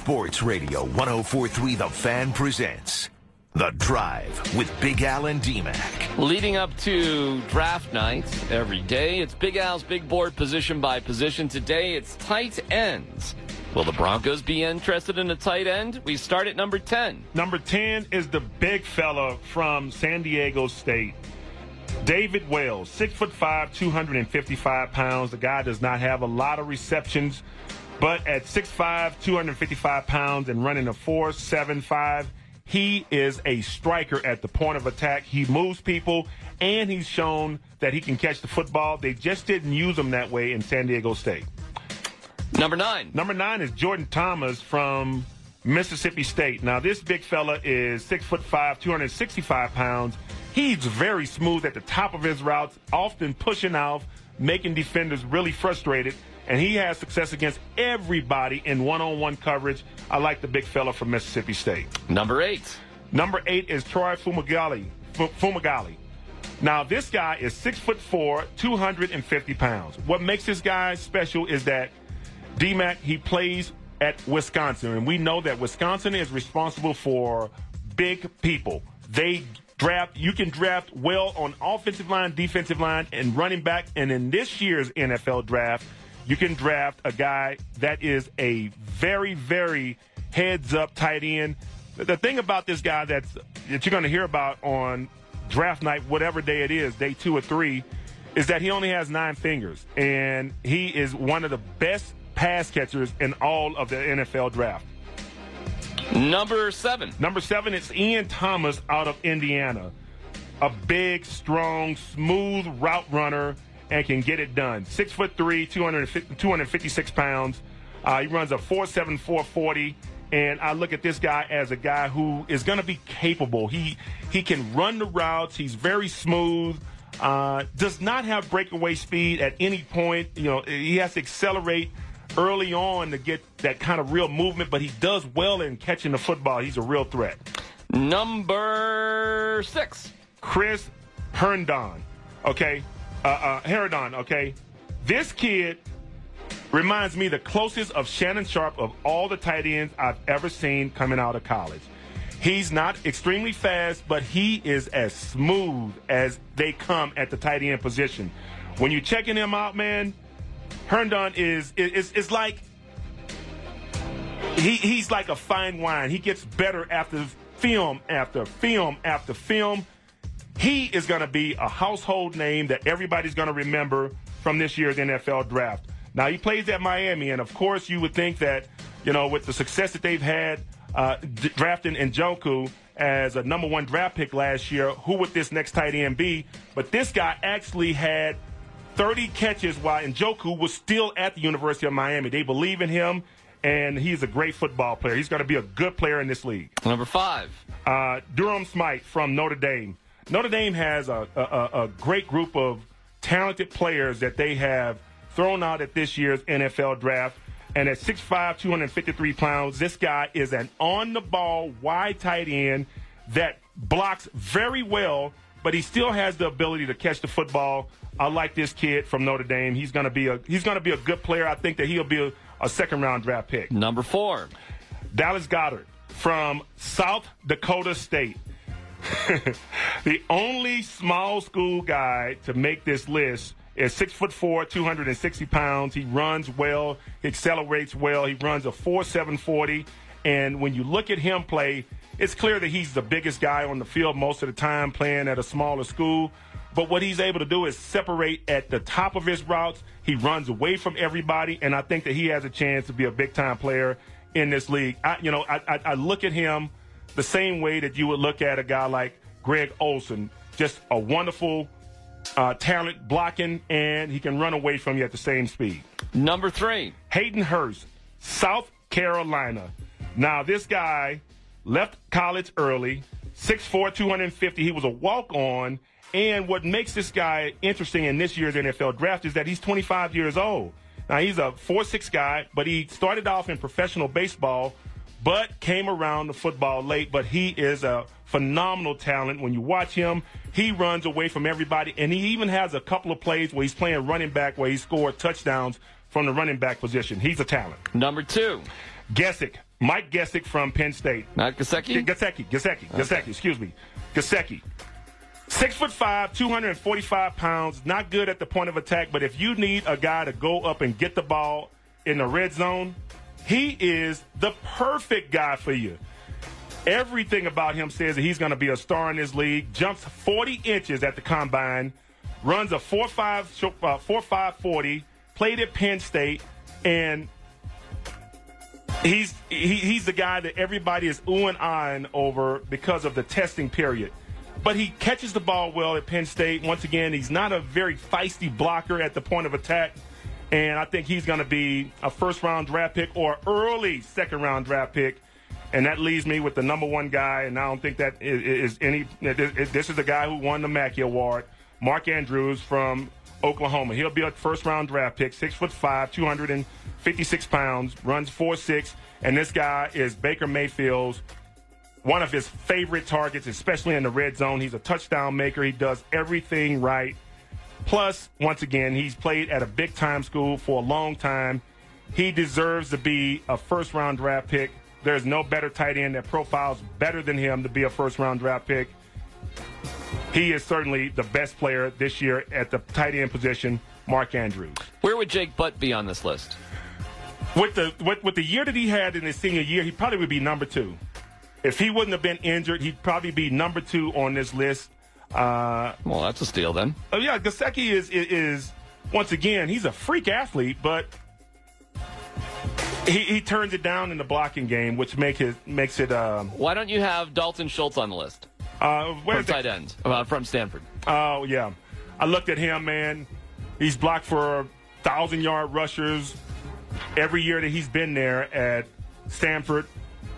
Sports Radio 104.3 The Fan presents The Drive with Big Al and D-Mac. Leading up to draft night every day, it's Big Al's big board position by position. Today, it's tight ends. Will the Broncos be interested in a tight end? We start at number 10. Number 10 is the big fella from San Diego State, David Wells, 6'5", 255 pounds. The guy does not have a lot of receptions, but at 6'5", 255 pounds and running a 4.75, he is a striker at the point of attack. He moves people, and he's shown that he can catch the football. They just didn't use him that way in San Diego State. Number 9. Number 9 is Jordan Thomas from Mississippi State. Now, this big fella is 6'5", 265 pounds. He's very smooth at the top of his routes, often pushing off, making defenders really frustrated, and he has success against everybody in one-on-one coverage. I like the big fella from Mississippi State. Number 8. Number 8 is Troy Fumagalli. Now, this guy is 6'4", 250 pounds. What makes this guy special is that D-Mac, he plays at Wisconsin, and we know that Wisconsin is responsible for big people. You can draft well on offensive line, defensive line, and running back. And in this year's NFL draft, you can draft a guy that is a very, very heads-up tight end. The thing about this guy that you're going to hear about on draft night, whatever day it is, day 2 or 3, is that he only has 9 fingers. And he is one of the best pass catchers in all of the NFL draft. Number 7. Number 7 is Ian Thomas out of Indiana. A big, strong, smooth route runner and can get it done. 6'3", 256 pounds. He runs a 4.7 40, and I look at this guy as a guy who is going to be capable. He can run the routes. He's very smooth. Does not have breakaway speed at any point. You know, he has to accelerate early on to get that kind of real movement, but he does well in catching the football. He's a real threat. Number 6. Chris Herndon. Herndon, okay? This kid reminds me the closest of Shannon Sharp of all the tight ends I've ever seen coming out of college. He's not extremely fast, but he is as smooth as they come at the tight end position. When you're checking him out, man, Herndon is like he's like a fine wine. He gets better after film after film after film. He is going to be a household name that everybody's going to remember from this year's NFL draft. Now, he plays at Miami, and of course you would think that, you know, with the success that they've had drafting Njoku as a number 1 draft pick last year, who would this next tight end be? But this guy actually had 30 catches while Njoku was still at the University of Miami. They believe in him, and he's a great football player. He's going to be a good player in this league. Number 5. Durham Smythe from Notre Dame. Notre Dame has a great group of talented players that they have thrown out at this year's NFL draft. And at 6'5", 253 pounds, this guy is an on-the-ball, wide tight end that blocks very well, but he still has the ability to catch the football. I like this kid from Notre Dame. He's going to be a good player. I think that he'll be a second-round draft pick. Number 4. Dallas Goddard from South Dakota State. The only small school guy to make this list is 6'4", 260 pounds. He runs well. He accelerates well. He runs a 4.7 40. And when you look at him play, it's clear that he's the biggest guy on the field most of the time playing at a smaller school. But what he's able to do is separate at the top of his routes. He runs away from everybody, and I think that he has a chance to be a big-time player in this league. I look at him the same way that you would look at a guy like Greg Olsen, just a wonderful talent blocking, and he can run away from you at the same speed. Number 3. Hayden Hurst, South Carolina. Now, this guy left college early, 6'4", 250. He was a walk-on, and what makes this guy interesting in this year's NFL draft is that he's 25 years old. Now, he's a 4'6" guy, but he started off in professional baseball, but came around the football late. But he is a phenomenal talent. When you watch him, he runs away from everybody, and he even has a couple of plays where he's playing running back where he scored touchdowns from the running back position. He's a talent. Number 2. Gesicki Mike Gesicki from Penn State. Not Gesicki? Gesicki, excuse me. Gesicki. 6'5", 245 pounds, not good at the point of attack, but if you need a guy to go up and get the ball in the red zone, he is the perfect guy for you. Everything about him says that he's going to be a star in this league. Jumps 40 inches at the combine, runs a 4.5 40, played at Penn State, and he's the guy that everybody is oohing and eyeing over because of the testing period. But he catches the ball well at Penn State. Once again, he's not a very feisty blocker at the point of attack. And I think he's going to be a first-round draft pick or early second-round draft pick. And that leaves me with the number one guy, and I don't think that is any – this is the guy who won the Mackey Award, Mark Andrews from Oklahoma. He'll be a first-round draft pick, 6'5", 256 pounds, runs 4.6, and this guy is Baker Mayfield's one of his favorite targets, especially in the red zone. He's a touchdown maker. He does everything right. Plus, once again, he's played at a big-time school for a long time. He deserves to be a first-round draft pick. There's no better tight end that profiles better than him to be a first-round draft pick. He is certainly the best player this year at the tight end position, Mark Andrews. Where would Jake Butt be on this list? With the year that he had in his senior year, he probably would be number 2. If he wouldn't have been injured, he'd probably be number 2 on this list. Well, that's a steal then. Yeah, Gesicki is once again, he's a freak athlete, but he turns it down in the blocking game, which makes it. Why don't you have Dalton Schultz on the list? From tight ends from Stanford. Oh yeah, I looked at him, man. He's blocked for 1,000-yard rushers every year that he's been there at Stanford.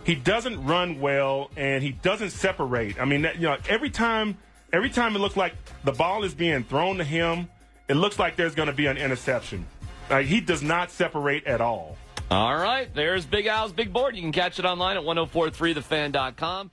He doesn't run well, and he doesn't separate. I mean, every time it looks like the ball is being thrown to him, it looks like there's going to be an interception. He does not separate at all. All right, there's Big Al's Big Board. You can catch it online at 1043thefan.com.